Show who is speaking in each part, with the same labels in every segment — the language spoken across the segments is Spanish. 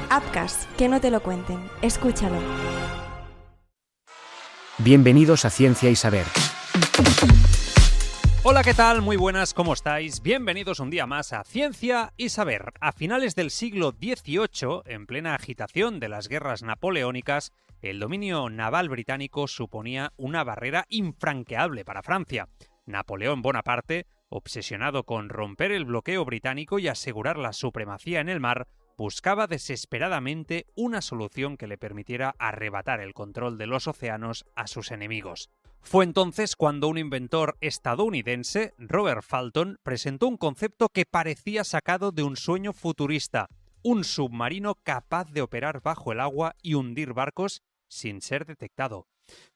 Speaker 1: Apcas, que no te lo cuenten. Escúchalo.
Speaker 2: Bienvenidos a Ciencia y Saber.
Speaker 3: Hola, ¿qué tal? Muy buenas, ¿cómo estáis? Bienvenidos un día más a Ciencia y Saber. A finales del siglo XVIII, en plena agitación de las guerras napoleónicas, el dominio naval británico suponía una barrera infranqueable para Francia. Napoleón Bonaparte, obsesionado con romper el bloqueo británico y asegurar la supremacía en el mar, buscaba desesperadamente una solución que le permitiera arrebatar el control de los océanos a sus enemigos. Fue entonces cuando un inventor estadounidense, Robert Fulton, presentó un concepto que parecía sacado de un sueño futurista: un submarino capaz de operar bajo el agua y hundir barcos sin ser detectado.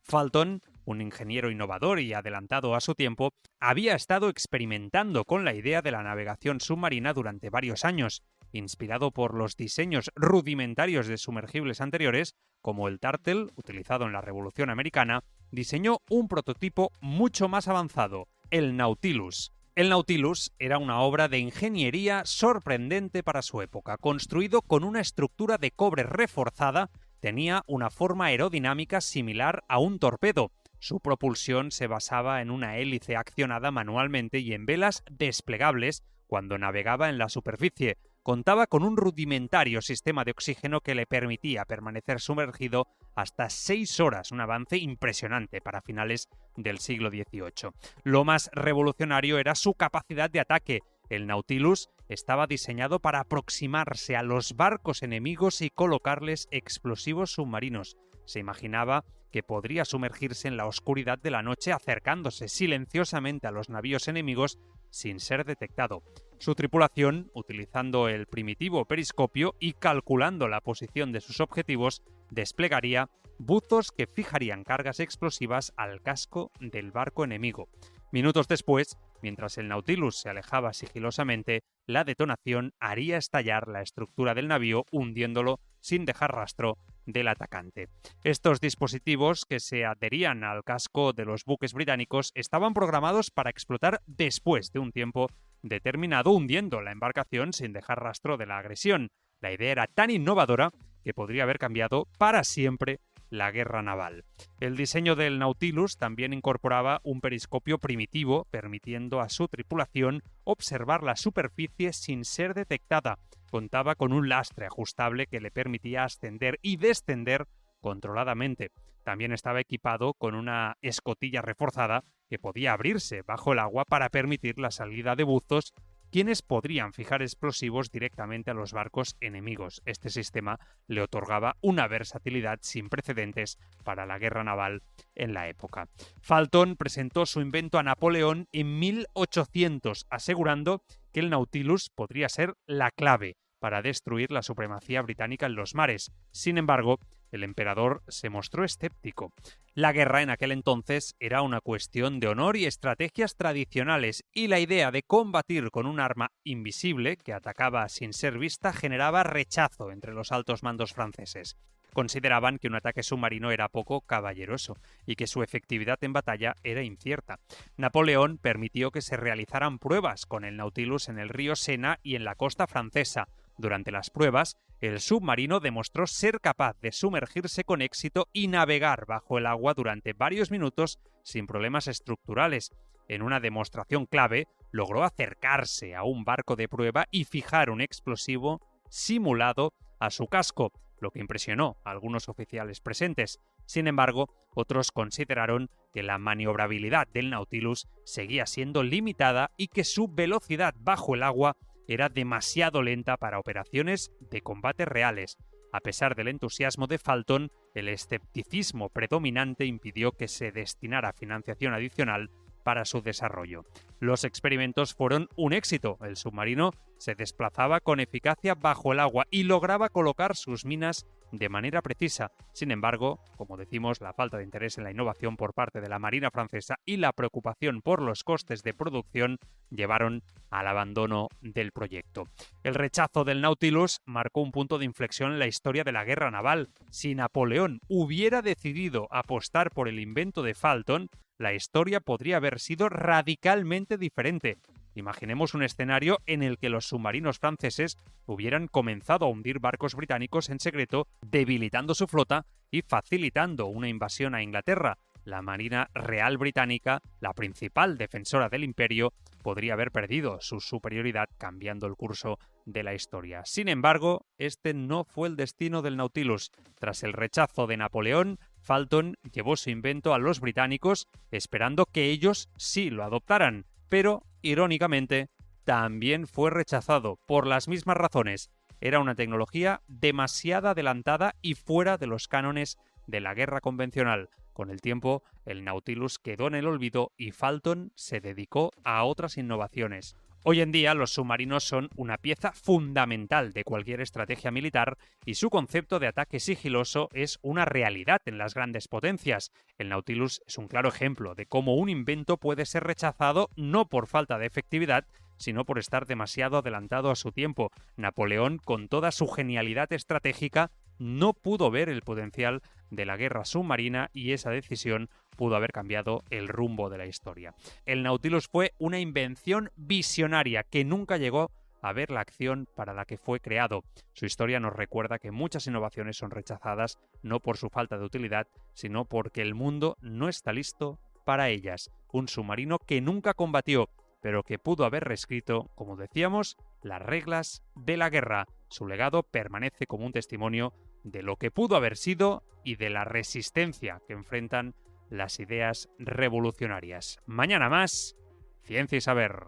Speaker 3: Fulton, un ingeniero innovador y adelantado a su tiempo, había estado experimentando con la idea de la navegación submarina durante varios años. Inspirado por los diseños rudimentarios de sumergibles anteriores, como el Turtle, utilizado en la Revolución Americana, diseñó un prototipo mucho más avanzado, el Nautilus. El Nautilus era una obra de ingeniería sorprendente para su época. Construido con una estructura de cobre reforzada, tenía una forma aerodinámica similar a un torpedo. Su propulsión se basaba en una hélice accionada manualmente y en velas desplegables cuando navegaba en la superficie. Contaba con un rudimentario sistema de oxígeno que le permitía permanecer sumergido hasta 6 horas, un avance impresionante para finales del siglo XVIII. Lo más revolucionario era su capacidad de ataque. El Nautilus estaba diseñado para aproximarse a los barcos enemigos y colocarles explosivos submarinos. Se imaginaba que podría sumergirse en la oscuridad de la noche acercándose silenciosamente a los navíos enemigos sin ser detectado. Su tripulación, utilizando el primitivo periscopio y calculando la posición de sus objetivos, desplegaría buzos que fijarían cargas explosivas al casco del barco enemigo. Minutos después, mientras el Nautilus se alejaba sigilosamente, la detonación haría estallar la estructura del navío, hundiéndolo sin dejar rastro del atacante. Estos dispositivos, que se adherían al casco de los buques británicos, estaban programados para explotar después de un tiempo determinado, hundiendo la embarcación sin dejar rastro de la agresión. La idea era tan innovadora que podría haber cambiado para siempre la guerra naval. El diseño del Nautilus también incorporaba un periscopio primitivo, permitiendo a su tripulación observar la superficie sin ser detectada. Contaba con un lastre ajustable que le permitía ascender y descender controladamente. También estaba equipado con una escotilla reforzada que podía abrirse bajo el agua para permitir la salida de buzos, quienes podrían fijar explosivos directamente a los barcos enemigos. Este sistema le otorgaba una versatilidad sin precedentes para la guerra naval en la época. Fulton presentó su invento a Napoleón en 1800, asegurando que el Nautilus podría ser la clave para destruir la supremacía británica en los mares. Sin embargo, el emperador se mostró escéptico. La guerra en aquel entonces era una cuestión de honor y estrategias tradicionales, y la idea de combatir con un arma invisible que atacaba sin ser vista generaba rechazo entre los altos mandos franceses. Consideraban que un ataque submarino era poco caballeroso y que su efectividad en batalla era incierta. Napoleón permitió que se realizaran pruebas con el Nautilus en el río Sena y en la costa francesa. Durante las pruebas, el submarino demostró ser capaz de sumergirse con éxito y navegar bajo el agua durante varios minutos sin problemas estructurales. En una demostración clave, logró acercarse a un barco de prueba y fijar un explosivo simulado a su casco, lo que impresionó a algunos oficiales presentes. Sin embargo, otros consideraron que la maniobrabilidad del Nautilus seguía siendo limitada y que su velocidad bajo el agua era demasiado lenta para operaciones de combate reales. A pesar del entusiasmo de Fulton, el escepticismo predominante impidió que se destinara financiación adicional para su desarrollo. Los experimentos fueron un éxito. El submarino se desplazaba con eficacia bajo el agua y lograba colocar sus minas de manera precisa. Sin embargo, como decimos, la falta de interés en la innovación por parte de la Marina francesa y la preocupación por los costes de producción llevaron al abandono del proyecto. El rechazo del Nautilus marcó un punto de inflexión en la historia de la guerra naval. Si Napoleón hubiera decidido apostar por el invento de Fulton, la historia podría haber sido radicalmente diferente. Imaginemos un escenario en el que los submarinos franceses hubieran comenzado a hundir barcos británicos en secreto, debilitando su flota y facilitando una invasión a Inglaterra. La Marina Real Británica, la principal defensora del imperio, podría haber perdido su superioridad cambiando el curso de la historia. Sin embargo, este no fue el destino del Nautilus. Tras el rechazo de Napoleón, Fulton llevó su invento a los británicos esperando que ellos sí lo adoptaran, pero, irónicamente, también fue rechazado por las mismas razones. Era una tecnología demasiado adelantada y fuera de los cánones de la guerra convencional. Con el tiempo, el Nautilus quedó en el olvido y Fulton se dedicó a otras innovaciones. Hoy en día, los submarinos son una pieza fundamental de cualquier estrategia militar y su concepto de ataque sigiloso es una realidad en las grandes potencias. El Nautilus es un claro ejemplo de cómo un invento puede ser rechazado no por falta de efectividad, sino por estar demasiado adelantado a su tiempo. Napoleón, con toda su genialidad estratégica, no pudo ver el potencial de la guerra submarina y esa decisión pudo haber cambiado el rumbo de la historia. El Nautilus fue una invención visionaria que nunca llegó a ver la acción para la que fue creado. Su historia nos recuerda que muchas innovaciones son rechazadas no por su falta de utilidad, sino porque el mundo no está listo para ellas. Un submarino que nunca combatió, pero que pudo haber reescrito, como decíamos, las reglas de la guerra. Su legado permanece como un testimonio de lo que pudo haber sido y de la resistencia que enfrentan las ideas revolucionarias. Mañana más, Ciencia y Saber.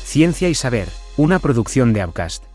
Speaker 2: Ciencia y Saber, una producción de Upcast.